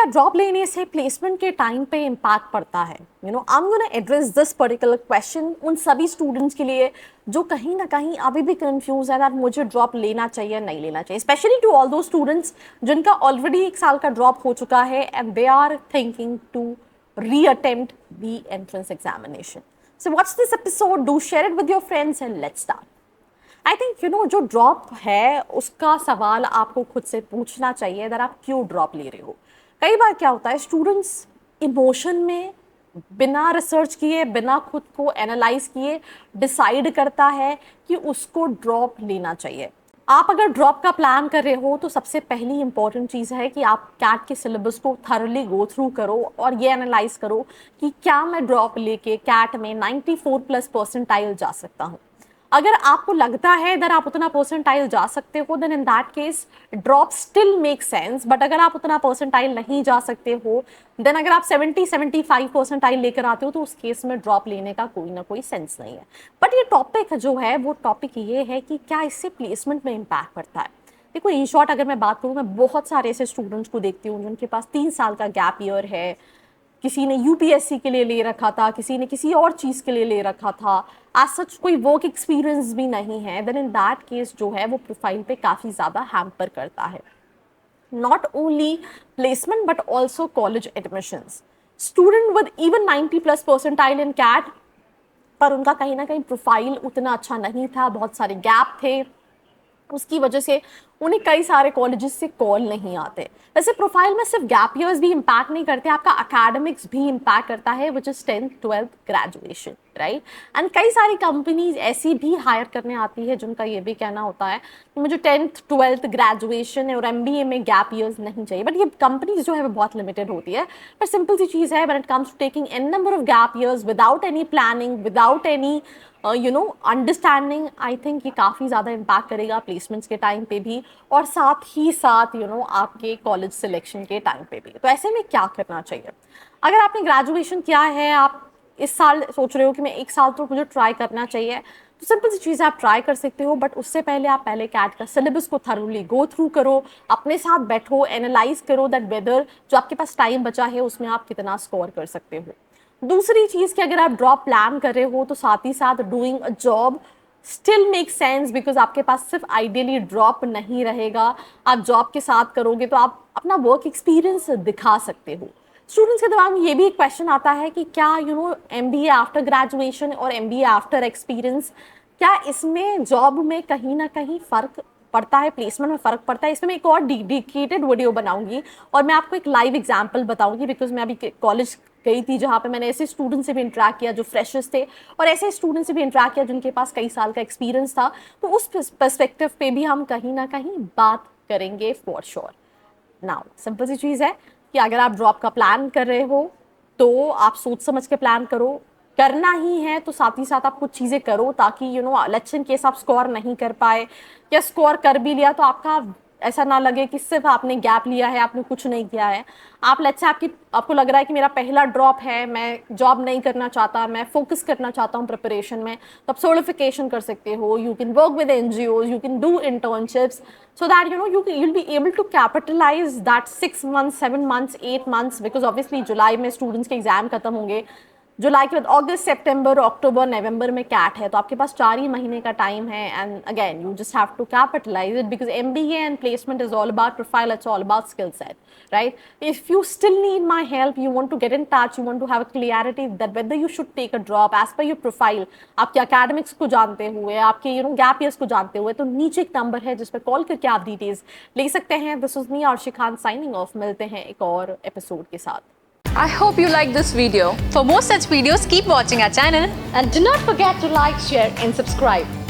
क्या ड्रॉप लेने से प्लेसमेंट के टाइम पे इम्पैक्ट पड़ता है? I am gonna address this particular question उन सभी स्टूडेंट्स के लिए जो कहीं ना कहीं अभी भी कंफ्यूज है दैट मुझे ड्रॉप लेना चाहिए नहीं लेना चाहिए, स्पेशली टू ऑल दो स्टूडेंट्स जिनका ऑलरेडी 1 साल का ड्रॉप हो चुका है and they are thinking to reattempt the entrance examination. So what's this episode, do share it with your friends and let's start. I think जो ड्रॉप है उसका सवाल आपको खुद से पूछना चाहिए दैट आप क्यों ड्रॉप ले रहे हो. कई बार क्या होता है, स्टूडेंट्स इमोशन में बिना रिसर्च किए, बिना खुद को एनालाइज किए डिसाइड करता है कि उसको ड्रॉप लेना चाहिए. आप अगर ड्रॉप का प्लान कर रहे हो तो सबसे पहली इंपॉर्टेंट चीज़ है कि आप कैट के सिलेबस को थरली गो थ्रू करो और ये एनालाइज करो कि क्या मैं ड्रॉप लेके कैट में 94+ परसेंटाइल जा सकता हूँ. अगर आपको लगता है अगर आप उतना परसेंटाइल जा सकते हो then in that case drop still make sense. But अगर आप उतना परसेंटाइल नहीं जा सकते हो देन अगर आप 70-75 परसेंटाइल लेकर आते हो तो उस केस में ड्रॉप लेने का कोई ना कोई सेंस नहीं है. बट ये टॉपिक जो है वो टॉपिक ये है कि क्या इससे प्लेसमेंट में इम्पैक्ट पड़ता है. देखो, इन शॉर्ट अगर मैं बात करूँ, मैं बहुत सारे ऐसे स्टूडेंट्स को देखती हूँ जिनके पास 3 साल का गैप ईयर है. किसी ने यूपीएससी के लिए ले रखा था, किसी ने किसी और चीज़ के लिए ले रखा था. एज सच कोई वर्क एक्सपीरियंस भी नहीं है. देन इन दैट केस जो है वो प्रोफाइल पे काफ़ी ज़्यादा हैम्पर करता है. Not only placement but also college admissions. Student with even 90+ percentile in CAT, पर उनका कहीं ना कहीं प्रोफाइल उतना अच्छा नहीं था, बहुत सारे गैप थे, उसकी वजह से उन्हें कई सारे कॉलेजेस से कॉल नहीं आते. वैसे प्रोफाइल में सिर्फ गैप ईयर्स भी इम्पैक्ट नहीं करते, आपका एकेडमिक्स भी इम्पैक्ट करता है which is 10th 12th graduation, right. And कई सारी कंपनीज ऐसी भी हायर करने आती है जिनका ये भी कहना होता है कि मुझे 10th 12th ग्रेजुएशन और MBA में गैप ईयर्स नहीं चाहिए. बट ये कंपनीज जो है वो बहुत लिमिटेड होती है. पर सिंपल सी चीज़ है, when it comes to taking an number of gap years without any planning, without any understanding, I think ये काफ़ी ज़्यादा इम्पैक्ट करेगा प्लेसमेंट्स के टाइम पे भी और साथ ही साथ आपके कॉलेज सिलेक्शन के टाइम पे भी. तो ऐसे में क्या करना चाहिए? अगर आपने ग्रेजुएशन किया है, आप इस साल सोच रहे हो कि मैं 1 साल तो मुझे ट्राई करना चाहिए, तो सिंपल सी चीज़ आप ट्राई कर सकते हो. बट उससे पहले आप पहले कैट का सिलेबस को थरोली गो थ्रू करो, अपने साथ बैठो, एनालाइज करो दैट वेदर जो आपके पास टाइम बचा है उसमें आप कितना स्कोर कर सकते हो. दूसरी चीज़ कि अगर आप ड्रॉप प्लान कर रहे हो तो साथ ही साथ doing a job still make sense, because आपके पास सिर्फ आइडियली ड्रॉप नहीं रहेगा. आप जॉब के साथ करोगे तो आप अपना वर्क एक्सपीरियंस दिखा सकते हो. स्टूडेंट्स के दौरान ये भी एक क्वेश्चन आता है कि क्या MBA आफ्टर ग्रेजुएशन और MBA आफ्टर एक्सपीरियंस, क्या इसमें जॉब में कहीं ना कहीं फ़र्क पड़ता है, प्लेसमेंट में फ़र्क पड़ता है? इसमें मैं एक और डेडिकेटेड वीडियो बनाऊंगी और मैं आपको एक लाइव एग्जांपल बताऊंगी, बिकॉज मैं अभी कॉलेज गई थी जहाँ पे मैंने ऐसे स्टूडेंट से भी इंटरेक्ट किया जो फ्रेशर्स थे और ऐसे स्टूडेंट से भी इंटरेक्ट किया जिनके पास कई साल का एक्सपीरियंस था. तो उस पर्सपेक्टिव पे भी हम कहीं ना कहीं बात करेंगे फॉर श्योर. नाउ सिंपल सी चीज़ है कि अगर आप ड्रॉप का प्लान कर रहे हो तो आप सोच समझ के प्लान करो. करना ही है तो साथ ही साथ आप कुछ चीज़ें करो ताकि लेट्स इन केस आप स्कोर नहीं कर पाए या स्कोर कर भी लिया तो आपका ऐसा ना लगे कि सिर्फ आपने गैप लिया है, आपने कुछ नहीं किया है. आप लेट्स से आपको लग रहा है कि मेरा पहला ड्रॉप है, मैं जॉब नहीं करना चाहता, मैं फोकस करना चाहता हूँ प्रिपरेशन में, तो आप सर्टिफिकेशन कर सकते हो. You can work with NGOs, you can do internships so that you'll be able to capitalize that 6 months, 7 months, 8 months, because obviously जुलाई में स्टूडेंट्स के एग्जाम खत्म होंगे. जुलाई के बाद अगस्त, सितंबर, अक्टूबर, नवंबर में कैट है, तो आपके पास 4 ही महीने का टाइम है. And again you just have to capitalise it because MBA and placement is all about profile, it's all about skill set, right. If you still need my help, you want to get in touch, you want to have a clarity that whether you should take a drop as per your profile, आपके academics को जानते हुए, आपके gap years को जानते हुए, तो नीचे एक नंबर है जिस पर कॉल करके आप डिटेल्स ले सकते हैं. This is me Arshi Khan signing off. मिलते हैं एक और एपिसोड के साथ. I hope you like this video. For more such videos, keep watching our channel And do not forget to like, share and subscribe.